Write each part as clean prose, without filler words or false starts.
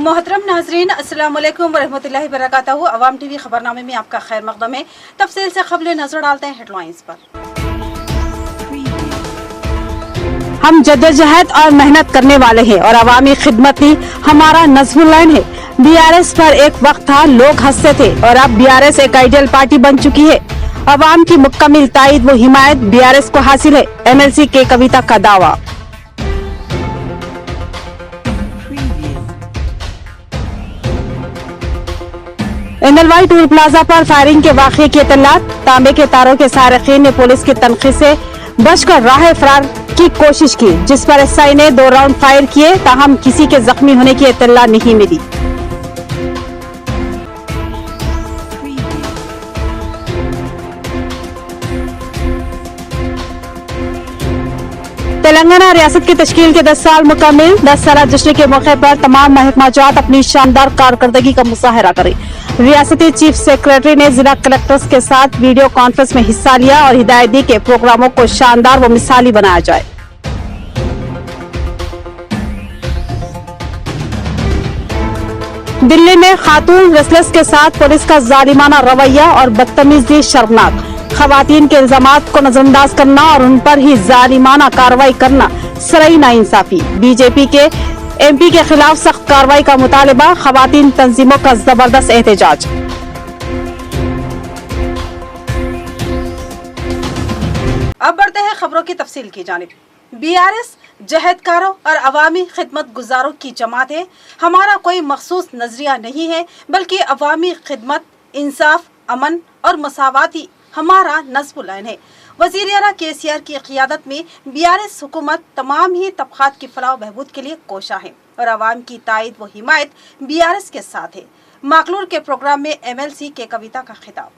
मोहतरम नाजरीन, अस्सलाम वालेकुम वरहमतुल्लाहि वबरकातुहू। अवाम टीवी खबरनामे में आपका खैर मकदम है। तफसील से खबरें नजर डालते हैं हेडलाइंस पर। हम जद्दोजहद और मेहनत करने वाले हैं और अवामी खिदमत ही हमारा नज़्मुल-ऐन है। बीआरएस पर एक वक्त था लोग हंसते थे और अब बीआरएस एक आइडियल पार्टी बन चुकी है। अवाम की मुकम्मल ताईद व हिमायत बीआरएस को हासिल है, एमएलसी के कविता का दावा। एनएलवाई टूल प्लाजा पर फायरिंग के वाक़ये की इत्तलात। तांबे के तारों के सारिकीन ने पुलिस की तनखी से बचकर राह फरार की कोशिश की, जिस पर एसआई ने 2 राउंड फायर किए, ताहम किसी के जख्मी होने की इत्तला नहीं मिली। तेलंगाना रियासत की तश्कील के 10 साल मुकम्मिल। 10 साल जश्न के मौके पर तमाम महकमा जात अपनी शानदार कारकर्दगी का मुजाहरा करें। रियासती चीफ सेक्रेटरी ने जिला कलेक्टर्स के साथ वीडियो कॉन्फ्रेंस में हिस्सा लिया और हिदायत दी कि प्रोग्रामों को शानदार व मिसाली बनाया जाए। दिल्ली में खातून रेसलर्स के साथ पुलिस का जालिमाना रवैया और बदतमीजी शर्मनाक। खवातीन के इल्जामात को नजरअंदाज करना और उन पर ही जालिमाना कार्रवाई करना सराई नाइंसाफी। बीजेपी के एमपी के खिलाफ सख्त कार्रवाई का मुतालबा। खवातीन तंजीमों का जबरदस्त एहतजाज। अब बढ़ते हैं खबरों की तफसील की जानिब। बीआरएस जहदकारों और अवामी खिदमत गुजारों की जमात है। हमारा कोई मखसूस नजरिया नहीं है, बल्कि अवामी खिदमत, इंसाफ, अमन और मसावात ही हमारा नज़्मुल-ऐन है। वज़ीर आला केसीआर की क़ियादत में बीआरएस हुकूमत तमाम ही तबक़ात की फलाह बहबूद के लिए कोशा है और अवाम की ताईद व हिमायत बीआरएस के साथ है। माकलूर के प्रोग्राम में एमएलसी के कविता का खिताब।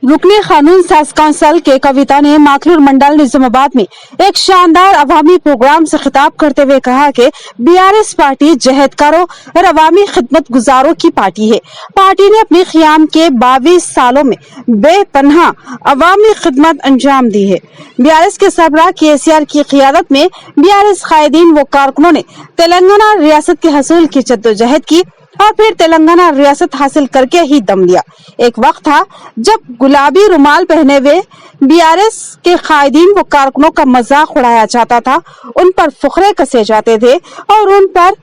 रुकने कानून साज काउंसिल के कविता ने माकलूर मंडल निजामाबाद में एक शानदार अवामी प्रोग्राम से खिताब करते हुए कहा कि बीआरएस पार्टी जहदकारों और अवामी खिदमत गुजारों की पार्टी है। पार्टी ने अपने क़ियाम के 22 सालों में बेपनाह अवामी खिदमत अंजाम दी है। बीआरएस के सरबराह केसीआर की क़ियादत में बीआरएस कायदीन व कारकुनों ने तेलंगाना रियासत के हसूल की जद्दोजहद की और फिर तेलंगाना रियासत हासिल करके ही दम लिया। एक वक्त था जब गुलाबी रुमाल पहने हुए बीआरएस के कायदीन व कारकुनों का मजाक उड़ाया जाता था, उन पर फुखरे कसे जाते थे और उन पर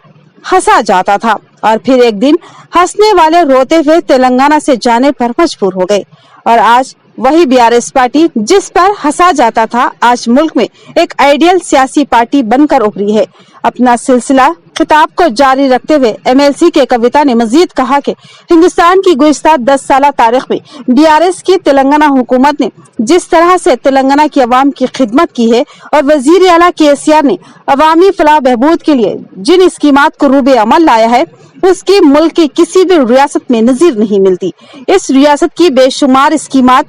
हंसा जाता था, और फिर एक दिन हंसने वाले रोते हुए तेलंगाना से जाने पर मजबूर हो गए। और आज वही बीआरएस पार्टी जिस पर हंसा जाता था, आज मुल्क में एक आइडियल सियासी पार्टी बनकर उभरी है। अपना सिलसिला खिताब को जारी रखते हुए एमएलसी के कविता ने मजीद कहा कि हिंदुस्तान की गुज़िश्ता 10 साल तारीख में बीआरएस की तेलंगाना हुकूमत ने जिस तरह से तेलंगाना की आवाम की खिदमत की है और वजीर आला केसीआर ने अवामी फलाह बहबूद के लिए जिन स्कीमात को रूबे अमल लाया है, उसकी मुल्क की किसी भी रियासत में नजीर नहीं मिलती। इस रियासत की बेशुमार स्कीमात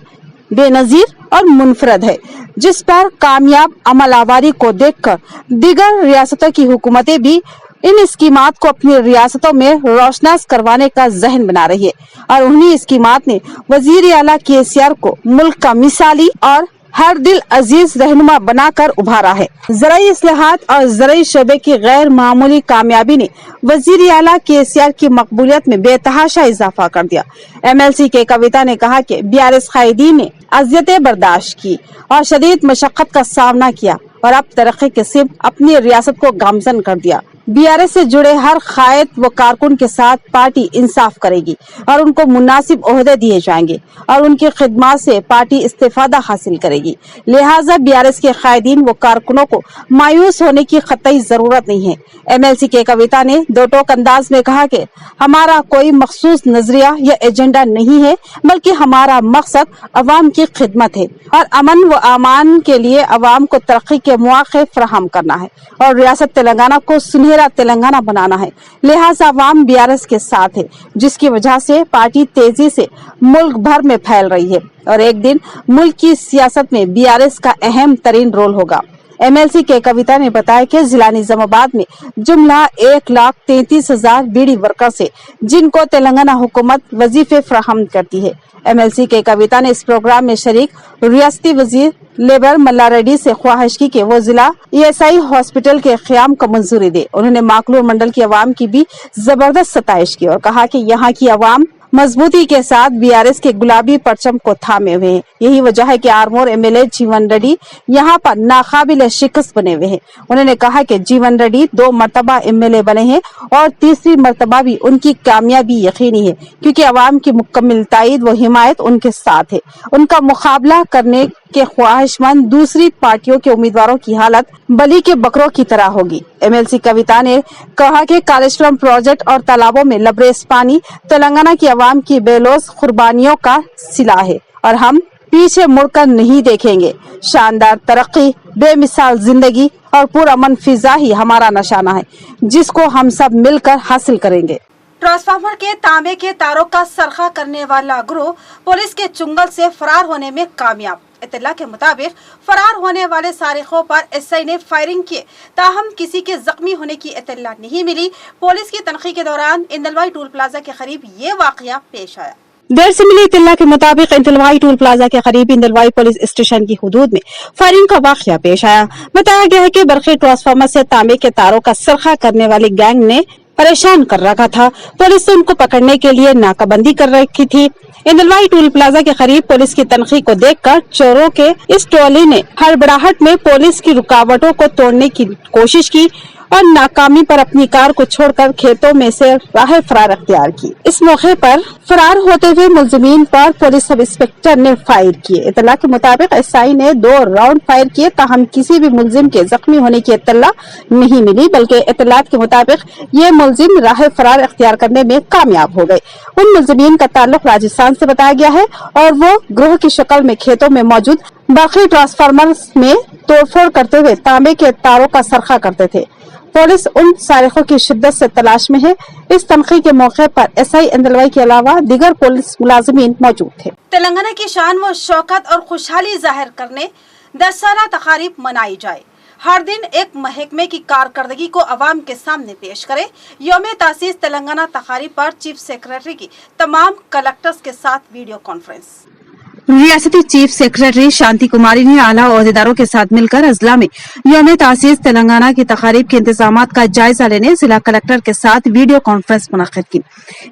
बेनजीर और मुनफरद है, जिस पर कामयाब अमल आवारी को देखकर दीगर रियासतों की हुकूमतें भी इन स्कीमात को अपनी रियासतों में रोशनास करवाने का जहन बना रही है और उन्हीं स्कीमात ने वजीर आला केसीआर को मुल्क का मिसाली और हर दिल अजीज रहनुमा बनाकर उभारा है। ज़राई इस्लाहात और ज़राई शोबे की गैर मामूली कामयाबी ने वजीर आला केसीआर की मकबूलियत में बेतहाशा इजाफा कर दिया। एमएलसी के कविता ने कहा कि बीआरएस कायदीन ने अज़ियतें बर्दाश्त की और शदीद मशक्कत का सामना किया और अब तरक्की के सिर्फ अपनी रियासत को गामजन कर दिया। बीआरएस से जुड़े हर कायद व कारकुन के साथ पार्टी इंसाफ करेगी और उनको मुनासिब ओहदे दिए जाएंगे और उनकी खिदमत से पार्टी इस्तेफादा हासिल करेगी। लिहाजा बीआरएस के कायदीन व कारकुनों को मायूस होने की कतई जरूरत नहीं है। एमएलसी के कविता ने दो टोक अंदाज में कहा कि हमारा कोई मखसूस नजरिया या एजेंडा नहीं है, बल्कि हमारा मकसद अवाम की खिदमत है और अमन व अमान के लिए अवाम को तरक्की के मौके फराहम करना है और रियासत तेलंगाना को सुनहरा तेलंगाना बनाना है। लिहाजा अवाम बीआरएस के साथ है, जिसकी वजह से पार्टी तेजी से मुल्क भर में फैल रही है और एक दिन मुल्क की सियासत में बीआरएस का अहम तरीन रोल होगा। एमएलसी के कविता ने बताया कि जिला निजामाबाद में जुमला 1,33,000 बीडी वर्कर से जिनको तेलंगाना हुकूमत वजीफे फराहम करती है। एमएलसी के कविता ने इस प्रोग्राम में शरीक रियासती वजीर लेबर मल्ला रेड्डी से ख्वाहिश की कि वो जिला ESI हॉस्पिटल के क़याम को मंजूरी दे। उन्होंने माकलूर मंडल की आवाम की भी जबरदस्त सताइश की और कहा कि यहाँ की आवाम मजबूती के साथ BRS के गुलाबी परचम को थामे हुए हैं। यही वजह है कि आरमोर MLA जीवन रेड्डी यहाँ पर नाकाबिल शिकस्त बने हुए हैं। उन्होंने कहा कि जीवन रेड्डी 2 मरतबा MLA बने हैं और तीसरी मरतबा भी उनकी कामयाबी यकीनी है, क्योंकि आवाम की मुकम्मल ताईद व हिमायत उनके साथ है। उनका मुकाबला करने के ख्वाहिशमंद दूसरी पार्टियों के उम्मीदवारों की हालत बलि के बकरों की तरह होगी। MLC कविता ने कहा कि कालेश्वरम प्रोजेक्ट और तालाबों में लबरेज पानी तेलंगाना की आवाम की बेलौस कुर्बानियों का सिला है और हम पीछे मुड़कर नहीं देखेंगे। शानदार तरक्की, बेमिसाल जिंदगी और पुरअमन फिजा ही हमारा निशाना है, जिसको हम सब मिलकर हासिल करेंगे। ट्रांसफार्मर के तांबे के तारों का सरखा करने वाला गिरोह पुलिस के चुंगल से फरार होने में कामयाब। इत्तला के मुताबिक फरार होने वाले सारिकों पर SI ने फायरिंग किए, ताहम किसी के जख्मी होने की इत्तला नहीं मिली। पुलिस की तनखी के दौरान इंदलवाई टोल प्लाजा के करीब ये वाकया पेश आया। देर से मिली इत्तला के मुताबिक इंदलवाई टोल प्लाजा के करीब इंदलवाई पुलिस स्टेशन की हुदूद में फायरिंग का वाकया पेश आया। बताया गया है कि बरक़ी ट्रांसफार्मर से तांबे के तारों का सरखा करने वाली गैंग ने परेशान कर रखा था। पुलिस ने उनको पकड़ने के लिए नाकाबंदी कर रखी थी। इंदलवाई टोल प्लाजा के करीब पुलिस की तनखी को देखकर चोरों के इस टोली ने हड़बड़ाहट में पुलिस की रुकावटों को तोड़ने की कोशिश की और नाकामी पर अपनी कार को छोड़कर खेतों में से राह फरार अख्तियार की। इस मौके पर फरार होते हुए मुलजिमीन पर पुलिस सब इंस्पेक्टर ने फायर किए। इत्तला के मुताबिक SI ने 2 राउंड फायर किए, ताहम किसी भी मुलजिम के जख्मी होने की इत्तला नहीं मिली, बल्कि इत्तलात के मुताबिक ये मुलजिम राह फरार अख्तियार करने में कामयाब हो गए। उन मुलजिमीन का ताल्लुक राजस्थान से बताया गया है और वो गिरोह की शक्ल में खेतों में मौजूद बाकी ट्रांसफार्मर में तोड़फोड़ करते हुए तांबे के तारों का सरखा करते थे। पुलिस उन सारिकों की शिद्दत से तलाश में है। इस तनखी के मौके पर SI इंदलवाई के अलावा दीगर पुलिस मुलाजिमीन मौजूद थे। तेलंगाना की शान व शौकत और खुशहाली जाहिर करने 10 साला तकारीब मनाई जाए। हर दिन एक महकमे की कारकर्दगी को अवाम के सामने पेश करे। यौम तासीस तेलंगाना तकारीब पर चीफ सेक्रेटरी की तमाम कलेक्टर्स के साथ वीडियो कॉन्फ्रेंस। रियासती चीफ सेक्रेटरी शांति कुमारी ने आला ओहदेदारों के साथ मिलकर अजला में यौम तासीस तेलंगाना की तकारीब के इंतजामात का जायजा लेने जिला कलेक्टर के साथ वीडियो कॉन्फ्रेंस मुनक्किद की।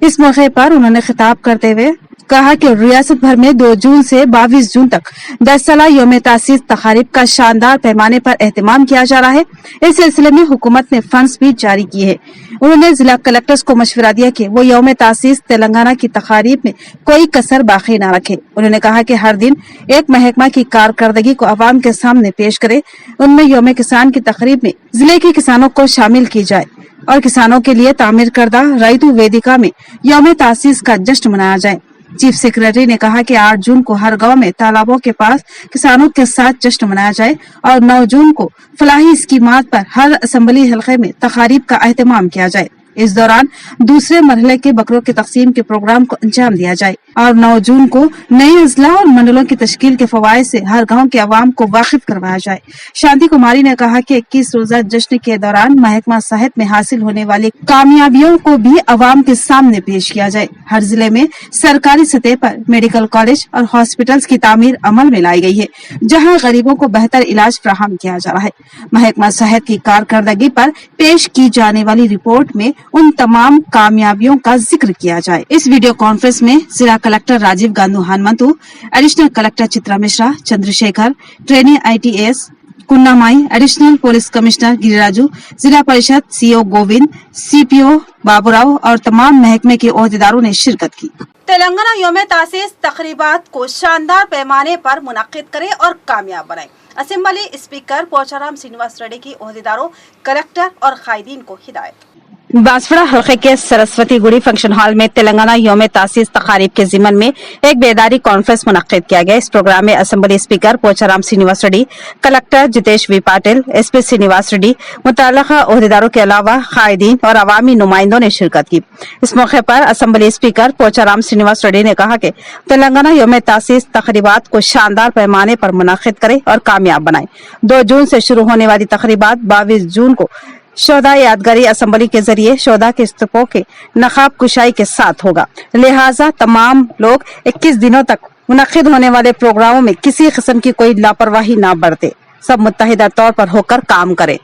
इस मौके पर उन्होंने खिताब करते हुए कहा कि रियासत भर में 2 जून से 22 जून तक 10 साला यौम तासीस तकारीब का शानदार पैमाने पर एहतमाम किया जा रहा है। इस सिलसिले में हुकूमत ने फंड्स भी जारी किए हैं। उन्होंने जिला कलेक्टर्स को मशवरा दिया कि वो यौम तासीस तेलंगाना की तकारीब में कोई कसर बाकी न रखे। उन्होंने कहा कि हर दिन एक महकमा की कारकर्दगी को अवाम के सामने पेश करे। उनमें यौम किसान की तकरीब में जिले के किसानों को शामिल की जाए और किसानों के लिए तामीर करदा रैतु वेदिका में यौम तासीस का जश्न मनाया जाए। चीफ सेक्रेटरी ने कहा कि 8 जून को हर गांव में तालाबों के पास किसानों के साथ जश्न मनाया जाए और 9 जून को फलाही स्कीमात पर हर असेंबली हलके में तकारीब का एहतमाम किया जाए। इस दौरान दूसरे मरहले के बकरों की तकसीम के प्रोग्राम को अंजाम दिया जाए और 9 जून को नए अजला और मंडलों की तश्कील के फवायद से हर गांव के अवाम को वाकिफ करवाया जाए। शांति कुमारी ने कहा कि 21 रोजा जश्न के दौरान महकमा सेहत में हासिल होने वाली कामयाबियों को भी अवाम के सामने पेश किया जाए। हर जिले में सरकारी सतह पर मेडिकल कॉलेज और हॉस्पिटल्स की तामीर अमल में लाई गई है, जहाँ गरीबों को बेहतर इलाज फराहम किया जा रहा है। महकमा सेहत की कारकर्दगी पर पेश की जाने वाली रिपोर्ट में उन तमाम कामयाबियों का जिक्र किया जाए। इस वीडियो कॉन्फ्रेंस में जिला collector Rajiv Gandhi Hanumanthu, additional collector Chitra Mishra, Chandrashekhar, trainee ITS कुन्नामाई, एडिशनल पुलिस कमिश्नर गिरिराजू, जिला परिषद CO गोविंद, CPO बाबूराव और तमाम महकमे के ओहदेदारों ने शिरकत की। तेलंगाना यौम तासीस तकरीबात को शानदार पैमाने पर मुनक्किद करे और कामयाब बनाए। असेंबली स्पीकर पोचाराम श्रीनिवास रेड्डी की ओहदेदारों, कलेक्टर और कायदीन को हिदायत। बांसवाड़ा हल्के के सरस्वती गुड़ी फंक्शन हॉल में तेलंगाना यौम तासीस तकारीब के जिमन में एक बेदारी कॉन्फ्रेंस मुनक्किद किया गया। इस प्रोग्राम में assembly speaker Pocharam Srinivas Reddy, collector Jitesh V Patil, SP Srinivas Reddy, मुतल्लिका ओहदेदारों के अलावा कायदीन और अवामी नुमाइंदों ने शिरकत की। इस मौके पर असेंबली स्पीकर पोचाराम श्रीनिवास रेड्डी ने कहा कि तेलंगाना यौम तासीस तकरीबात को शानदार पैमाने पर मुनक्किद करे और कामयाब बनाए। 2 जून से शुरू होने वाली तकरीबात 22 जून को शोधा यादगारी असेंबली के जरिए शोधा के स्तूपों के नकाब कुशाई के साथ होगा। लिहाजा तमाम लोग 21 दिनों तक मुनक्किद होने वाले प्रोग्रामों में किसी किस्म की कोई लापरवाही ना बरते, सब मुत्तहिदा तौर पर होकर काम करें।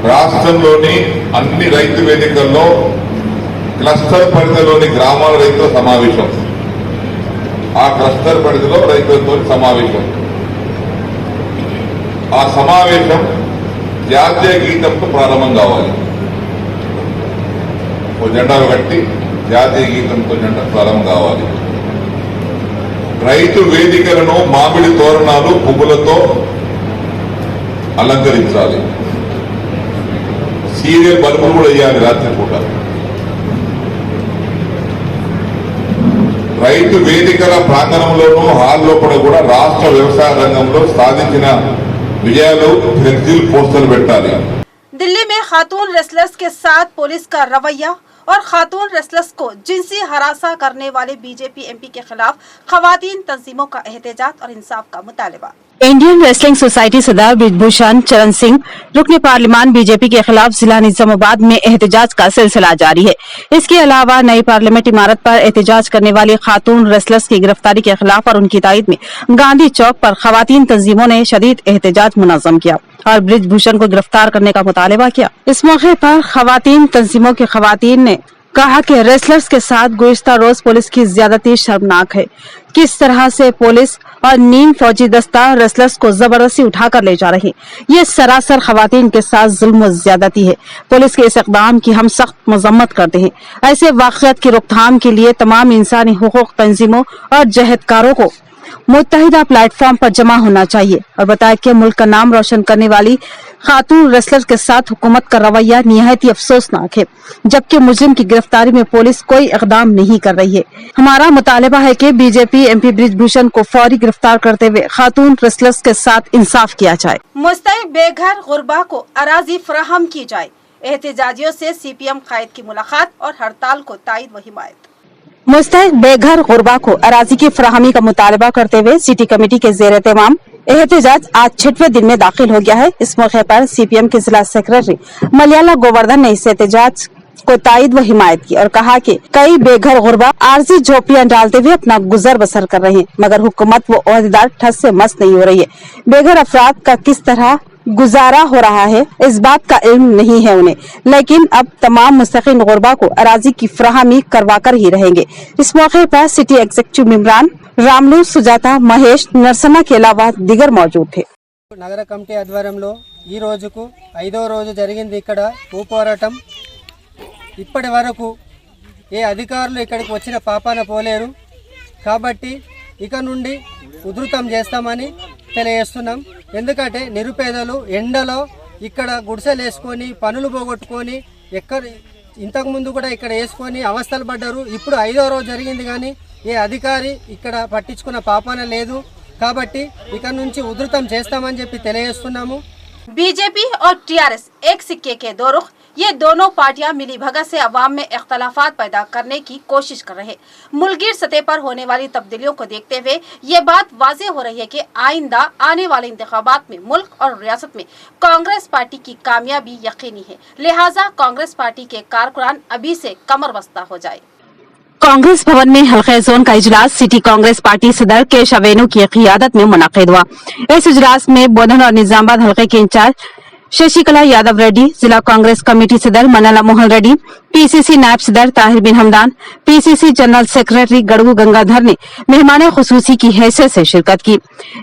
రాష్ట్రంలోని అన్ని రైతు వేదికల్లో క్లస్టర్ పరిధిలోని గ్రామాల రైతుల సమావేశం, ఆ క్లస్టర్ పరిధిలో రైతులతో సమావేశం, ఆ సమావేశం జాతీయ గీతంతో ప్రారంభం కావాలి. ఓ జెండాలు కట్టి జాతీయ గీతంతో జెండా ప్రారంభం కావాలి. రైతు వేదికలను మామిడి తోరణాలు పువ్వులతో అలంకరించాలి. సీరియల్ బల్బులు కూడా వేయాలి రాత్రి పూట. రైతు వేదికల ప్రాంగణంలోనూ హాల్లో కూడా రాష్ట్ర వ్యవసాయ రంగంలో సాధించిన విజయాలు ఫ్లెక్సీలు పోస్టర్లు పెట్టాలి. दिल्ली में खातून रेसलर्स के साथ पुलिस का रवैया और खातून रेसलर्स को जिनसी हरासा करने वाले बीजेपी एमपी के खिलाफ खवातीन तंजीमों का एहतजाज और इंसाफ का मुतालबा। इंडियन रेसलिंग सोसाइटी सदर ब्रिजभूषण चरण सिंह रुकन पार्लियामान बीजेपी के खिलाफ जिला निजामाबाद में एहतजाज का सिलसिला जारी है। इसके अलावा नई पार्लियामेंट इमारत पर एहतजाज करने वाली खातून रेसलर्स की गिरफ्तारी के खिलाफ और उनकी तायद में गांधी चौक पर खवातीन तंजीमों ने शदीद एहतजाज मुनज़्ज़म किया और ब्रिजभूषण को गिरफ्तार करने का मुतालबा किया। इस मौके पर खवातीन तंजीमों की खवातीन ने कहा कि रेसलर्स के साथ गुज़िश्ता रोज पुलिस की ज्यादती शर्मनाक है। किस तरह से पुलिस और नीम फौजी दस्ता रेसलर्स को जबरदस्ती उठाकर ले जा रही, ये सरासर खवातीन के साथ जुल्म और ज्यादती है। पुलिस के इस इक़दाम की हम सख्त मजम्मत करते हैं। ऐसे वाक़ियात की रोकथाम के लिए तमाम इंसानी हुकूक तंजीमों और जहदकारों को मुत्तहिदा प्लेटफॉर्म पर जमा होना चाहिए और बताया कि मुल्क का नाम रोशन करने वाली खातून रेसलर के साथ हुकूमत का रवैया निहायत ही अफसोसनाक है, जबकि मुजरिम की गिरफ्तारी में पुलिस कोई इक़दाम नहीं कर रही है। हमारा मुतालबा है कि बीजेपी एमपी ब्रिजभूषण को फौरी गिरफ्तार करते हुए खातून रेसलर्स के साथ इंसाफ किया जाए। मुस्तहिक बेघर गुरबा को अराजी फराहम की जाए। एहतजाजियों से सीपीएम कायद की मुलाकात और हड़ताल को तायद व हिमायत। मुस्तहिक बेघर गुरबा को अराजी की फराहमी का मुतालबा करते हुए सिटी कमेटी के ज़ेर एहतमाम एहतजाज आज 6वें दिन में दाखिल हो गया है। इस मौके पर सीपीएम के जिला सेक्रेटरी मलयाला गोवर्धन ने इस एहतजाज को तायद व हिमायत की और कहा कि कई बेघर गुरबा आरजी झोपड़ियां डालते हुए अपना गुजर बसर कर रहे हैं, मगर हुकूमत व ओहदेदार ठस से मस नहीं हो रही है। बेघर अफराद का किस तरह गुजारा हो रहा है इस बात का इल्म नहीं है उन्हें, लेकिन अब तमाम मुस्तकिन गुरबा को अराजी की फराहमी करवा कर ही रहेंगे। इस मौके पर सिटी एग्जीक्यूटिव मेंबरान रामलू, सुजाता, महेश, नरसम्मा के अलावा दिगर मौजूद थे। నగర కమిటీ ఆధ్వర్యంలో ఈ రోజుకు 5వ రోజు జరిగింది ఇక్కడ పోరాటం. ఇప్పటి వరకు ఏ అధికారులు ఇక్కడికి వచ్చిన పాపాన పోలేరు కాబట్టి ఇక నుండి ఉధృతం చేస్తామని తెలియజేస్తున్నాం. ఎందుకంటే నిరుపేదలు ఎండలో ఇక్కడ గుడిసెలు వేసుకొని పనులు పోగొట్టుకొని ఇంతకు ముందు కూడా ఇక్కడ వేసుకొని అవస్థలు పడ్డారు. ఇప్పుడు 5వ రోజు జరిగింది కానీ ఏ అధికారి ఇక్కడ పట్టించుకున్న పాపాన లేదు కాబట్టి ఇక నుంచి ఉధృతం చేస్తామని చెప్పి తెలియజేస్తున్నాము. बीजेपी और टीआरएस एक सिक्के के दो रुख, ये दोनों पार्टियां मिली भगत से अवाम में इख्तलाफात पैदा करने की कोशिश कर रहे। मुल्कगीर सतह पर होने वाली तब्दीलियों को देखते हुए ये बात वाज़ेह हो रही है कि आइंदा आने वाले इंतखाबात में मुल्क और रियासत में कांग्रेस पार्टी की कामयाबी यकीनी है। लिहाजा कांग्रेस पार्टी के कारकुनान अभी से कमर बस्ता हो जाए। कांग्रेस भवन में हल्के जोन का इजलास सिटी कांग्रेस पार्टी सदर केशव वेणु की क़ियादत में मुनक़िद हुआ। इस इजलास में बोधन और निजामाबाद हल्के के इंचार्ज शशिकला यादव रेड्डी, जिला कांग्रेस कमेटी सदर मनला मोहन रेड्डी, पीसीसी नायब सदर Tahir bin Hamdan, PCC general secretary Gadugu Gangadhar ने मेहमान खुसूसी की हैसियत से शिरकत की।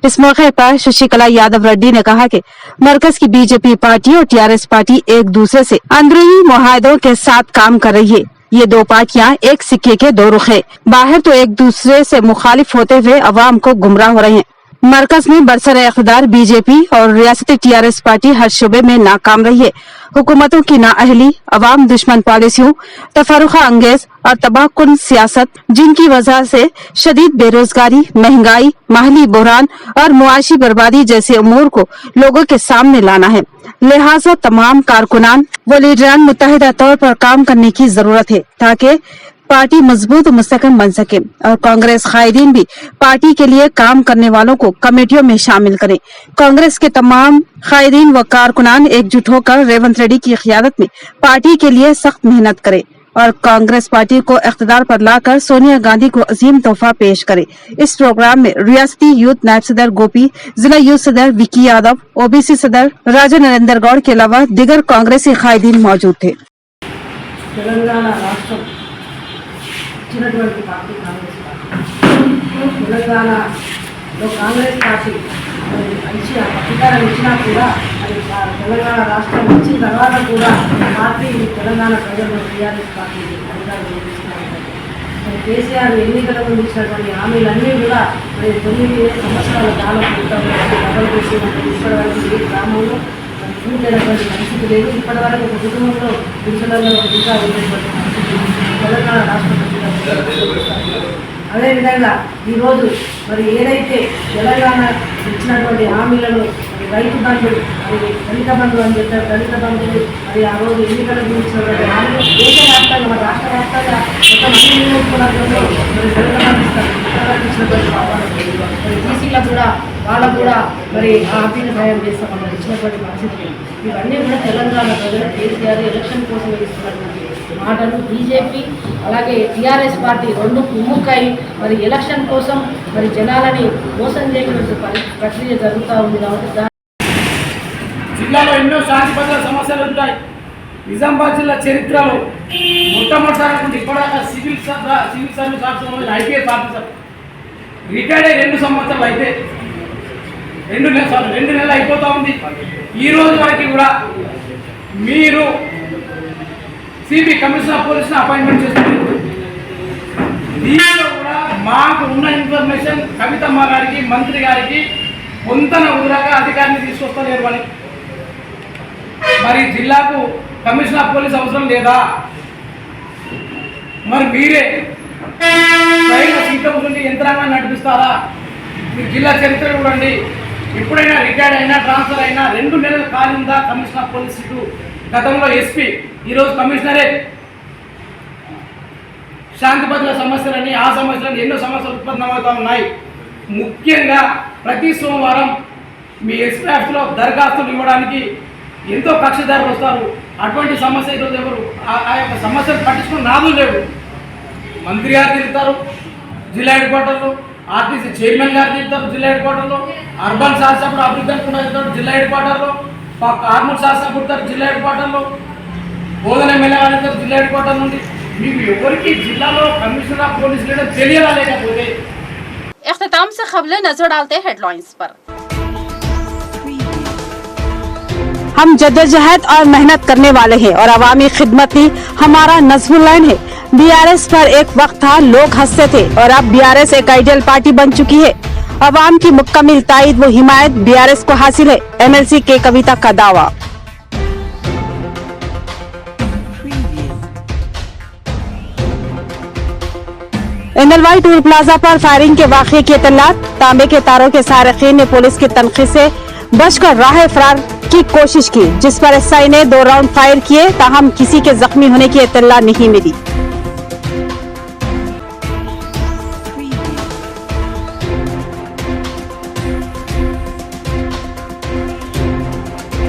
इस मौके पर शशिकला यादव रेड्डी ने कहा कि मरकज की बीजेपी पार्टी और टीआरएस पार्टी एक दूसरे से अंदरूनी मुआहदों के साथ काम कर रही है। ये दो पार्टियां एक सिक्के के दो रुख है। बाहर तो एक दूसरे से मुखालिफ होते हुए अवाम को गुमराह हो रहे हैं। मरकज में बरसर इक़्तिदार बीजेपी और रियासती टीआरएस पार्टी हर शोबे में नाकाम रही है। हुकूमतों की नाअहली, अवाम दुश्मन पॉलिसियों, तफरुखा अंगेज और तबाहकुन सियासत, जिनकी वजह से शदीद बेरोजगारी, महंगाई, माली बहरान और मुआशी बर्बादी जैसे अमूर को लोगों के सामने लाना है। लिहाजा तमाम कारकुनान व लीडरान मुत्तहिदा तौर पर काम करने की जरूरत है ताकि पार्टी मजबूत और मुस्तकम बन सके और कांग्रेस कायदीन भी पार्टी के लिए काम करने वालों को कमेटियों में शामिल करें। कांग्रेस के तमाम कायदीन व कारकुनान एकजुट होकर रेवंत रेड्डी की क़ियादत में पार्टी के लिए सख्त मेहनत करें और कांग्रेस पार्टी को इख्तिदार पर लाकर सोनिया गांधी को अजीम तोहफा पेश करे। इस प्रोग्राम में रियासती यूथ नायब सदर गोपी, जिला यूथ सदर विकी यादव, ओबीसी सदर राजा नरेंद्र गौड़ के अलावा दिगर कांग्रेसी कायदीन मौजूद थे। తెలంగాణ రాష్ట్రం ఇచ్చినటువంటి పార్టీ కాంగ్రెస్ పార్టీ. తెలంగాణలో కాంగ్రెస్ పార్టీ మరి మంచి అధికారం ఇచ్చినా కూడా మరి తెలంగాణ రాష్ట్రం వచ్చిన తర్వాత కూడా పార్టీ తెలంగాణ ప్రజల్లో టీఆర్ఎస్ పార్టీ అధికారం చూపిస్తున్నారు. మరి కేసీఆర్ ఎన్నికల ముందు ఇచ్చినటువంటి హామీలన్నీ కూడా మరి 9 సంవత్సరాల కాలం క్రితం అమలు చేసినటువంటి ఇప్పటివరకు ఈ గ్రామంలో పూర్తయినటువంటి పరిస్థితి లేదు. ఇప్పటి వరకు ఒక కుటుంబంలో పురుషులలో ఇంకా ఉండేటువంటి పరిస్థితి తెలంగాణ రాష్ట్ర ప్రజలు. అదేవిధంగా ఈరోజు మరి ఏదైతే తెలంగాణ ఇచ్చినటువంటి హామీలను రైతు బంధు, మరి దళిత బంధు అని చెప్పారు. దళిత బంధువులు మరి ఆ రోజు ఎన్నికల గురించినటువంటి హామీలు దేశవ్యాప్తంగా మన రాష్ట్ర వ్యాప్తంగా మొత్తం అన్ని నియోజకవర్గంలో మరి దళిత బంధు ఇచ్చినటువంటి మరి బీసీలకు కూడా వాళ్ళకు కూడా మరి ఆర్థిక సహాయం చేస్తామని ఇచ్చినటువంటి పరిస్థితి. ఇవన్నీ కూడా తెలంగాణ ప్రజలు కేసీఆర్ ఎలక్షన్ కోసం ఇస్తున్నటువంటి మాటలు. బీజేపీ అలాగే టీఆర్ఎస్ పార్టీ రెండు కుమ్ముకై మరి ఎలక్షన్ కోసం మరి జనాలని మోసం చేయటువంటి ప్రక్రియ జరుగుతూ ఉంది. కాబట్టి జిల్లాలో ఎన్నో శాంతి భద్రత సమస్యలు ఉంటాయి. నిజామాబాద్ జిల్లా చరిత్రలో మొట్టమొదటిసారి ఇప్పటిదాకా civil service officer IPS officer retired అయ్యి 2 సంవత్సరాలు అయితే 2 నెలలు అయిపోతూ ఉంది. ఈ రోజు వరకు కూడా మీరు సిబి కమిషనర్ పోలీసుని అపాయింట్మెంట్ చేస్తున్నారు. దీనిలో కూడా మాకు ఉన్న ఇన్ఫర్మేషన్ కవితమ్మ గారికి, మంత్రి గారికి పొంతన ఉదరాక అధికారిని తీసుకొస్తలేరు అని. మరి జిల్లాకు కమిషనర్ పోలీస్ అవసరం లేదా? మరి మీరే స్వయంగా సీట్లో కూర్చుండి యంత్రాంగాన్ని నడిపిస్తారా? మీరు జిల్లా చరిత్ర చూడండి. ఎప్పుడైనా రిటైర్డ్ అయినా, ట్రాన్స్ఫర్ అయినా 2 నెలలు ఖాళీ ఉందా కమిషనర్ పోలీస్ సీటు? గతంలో ఎస్పీ, ఈరోజు కమిషనరే. శాంతి భద్రత సమస్యలని, ఆ సమస్యలని ఎన్నో సమస్యలు ఉత్పన్నమవుతూ ఉన్నాయి. ముఖ్యంగా ప్రతి సోమవారం మీ ఎస్పీ ఆఫీస్లో దరఖాస్తులు ఇవ్వడానికి ఎంతో కక్షదారులు వస్తారు. అటువంటి సమస్య ఈరోజు ఎవరు ఆ యొక్క సమస్యలు పట్టించుకుని నాదులు లేవు. మంత్రి గారు తిరుగుతారు జిల్లా హెడ్ క్వార్టర్లో, ఆర్టీసీ చైర్మన్ గారు తిరుగుతారు జిల్లా హెడ్ క్వార్టర్లో, అర్బన్ శాసనసభ్యుడు అభివృద్ధి కూడా తిరుగుతారు జిల్లా హెడ్ క్వార్టర్లో, ఆర్మూర్ శాసనసభ్యుడు జిల్లా హెడ్ క్వార్టర్లో, బోధన ఎమ్మెల్యే గారు వెళ్తారు జిల్లా హెడ్ క్వార్టర్ నుండి. మీకు ఎవరికి జిల్లాలో కమిషనర్ ఆఫ్ పోలీస్ లీడర్ తెలియదా? లేకపోతే इख्तिताम से खबरें नजर डालते हैं हेडलाइंस पर। हम जद्दोजहद और मेहनत करने वाले हैं और अवामी खिदमत ही हमारा नज़्मुल-ऐन है। बीआरएस पर एक वक्त था लोग हंसते थे और अब बीआरएस एक आइडियल पार्टी बन चुकी है। अवाम की मुकम्मल ताईद व हिमायत बीआरएस को हासिल है। एमएलसी के कविता का दावा। इंदलवाई टूल प्लाजा पर फायरिंग के वाक़ये की इत्तलात। तांबे के तारों के सारिकीन ने पुलिस की तनखीद से बचकर राह फरार की कोशिश की, जिस पर एसआई ने 2 राउंड फायर किए, ताहम किसी के जख्मी होने की इत्तला नहीं मिली।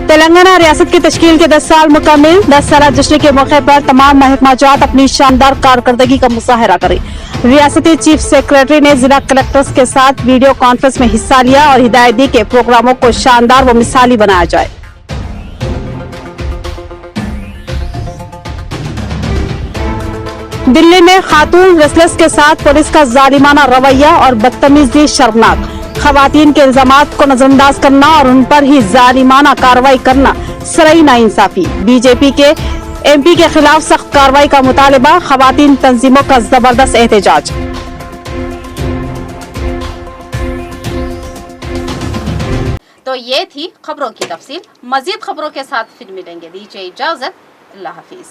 तेलंगाना रियासत की तश्कील के 10 साल मुकम्मिल। 10 साल जश्न के मौके पर तमाम महकमाजात अपनी शानदार कारकर्दगी का मुजाहरा करें। रियासती चीफ सेक्रेटरी ने जिला कलेक्टर्स के साथ वीडियो कॉन्फ्रेंस में हिस्सा लिया और हिदायत दी कि प्रोग्रामों को शानदार व मिसाली बनाया जाए। दिल्ली में खातून रेसलर्स के साथ पुलिस का जालिमाना रवैया और बदतमीजी शर्मनाक। खवातीन के इल्जामात को नजरअंदाज करना और उन पर ही जालिमाना कार्रवाई करना सराई नाइंसाफी। बीजेपी के एमपी के खिलाफ सख्त कार्रवाई का मुतालबा। खवातीन तंजीमों का जबरदस्त एहतजाज। तो ये थी खबरों की तफसील। मजीद खबरों के साथ फिर मिलेंगे। दीजिए इजाजत। अल्लाह हाफिज।